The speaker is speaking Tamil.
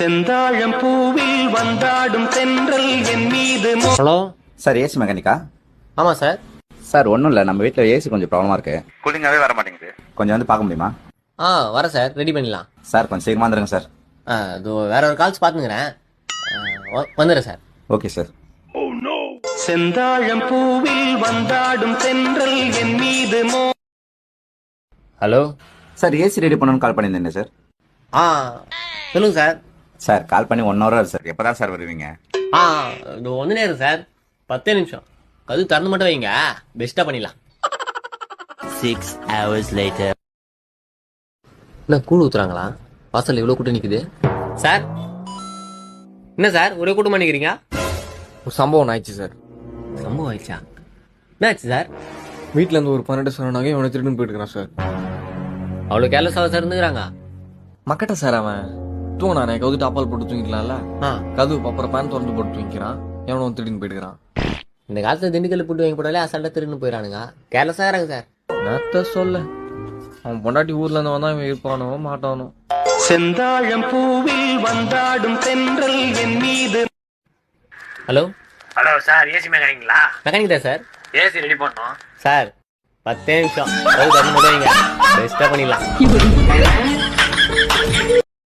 செந்தாழம் பூவில் வந்தாடும் தென்றல் என் மீது. ஹலோ சார் ஏசி மெக்கானிக்கா? ஆமாம் சார். சார் ஒன்றும் இல்லை, நம்ம வீட்டில் ஏசி கொஞ்சம் ப்ராப்ளமாக இருக்கு, கூலிங்காகவே வர மாட்டேங்குது. கொஞ்சம் வந்து பார்க்க முடியுமா? வரேன் சார், ரெடி பண்ணிடலாம். சார் கொஞ்சம் சீக்கிரமாக வந்துடுங்க சார். இது வேற ஒரு கால்ஸ் பார்த்துங்கிறேன், வந்துடுறேன் சார். Okay sir. செந்தாழம் பூவில் வந்தாடும் தென்றல் என் மீது. ஹலோ சார் ஏசி ரெடி பண்ணணும்னு கால் பண்ணியிருந்தேன் சார். சொல்லுங்க சார். சார் கால் பண்ணி 1 hour சார். எப்போ தான் சார் வருவீங்க? இது ஒன்று நேரம் சார், 10 நிமிஷம். கது திறந்து மட்டும் வைங்க, பெஸ்ட்டாக பண்ணிடலாம். 6 hours later. என்ன கூழ் ஊத்துறாங்களா? வாசல் இவ்வளோ கூட்டம் நிற்குது சார். என்ன சார் ஒரே கூட்டமாக நிற்கிறீங்க? ஒரு சம்பவம் ஆயிடுச்சு சார். சம்பவம் ஆயிடுச்சா? என்ன ஆச்சு சார்? வீட்டில் இருந்து ஒரு 12 சொன்னாங்க, இவனை திருடுன்னு போயிட்டுக்கிறான் சார். அவ்வளோ கேர்லெஸ்ஸாக சார் இருந்துக்கிறாங்க. மக்கட்ட சார் அவன் தூங்கினானே, கவுது டாப்பால் போட்டு தூங்கிக்கலாம்ல, கதவு அப்புறம் பேன் திறந்து போட்டு தூங்கிக்கிறான், எவனோ திருடின்னு போயிட்டுக்கிறான். இந்த காலத்துல திண்டுக்கல் போட்டு வாங்கி போட்டாலே அசால்ட்டா திருடுன்னு போயிடறானுங்க. கேர்லெஸ்ஸாக இருக்கிறாங்க சார். நேத்த சொல்ல அவன் பொண்டாட்டி ஊர்ல இருந்து வந்தா இவன் இருப்பானோ மாட்டானோ. செந்தாழம் பூவில் வந்தாடும் தென்றல் என் மீது. ஹலோ ஹலோ சார், ஏசி மெக்கானிங்களா? மெக்கானிக் தான் சார். ஏசி ரெடி பண்ணோம் சார் 10 நிமிஷம், கதவு திறந்து மட்டும் வைங்க, பெஸ்ட்டாக பண்ணிடலாம்.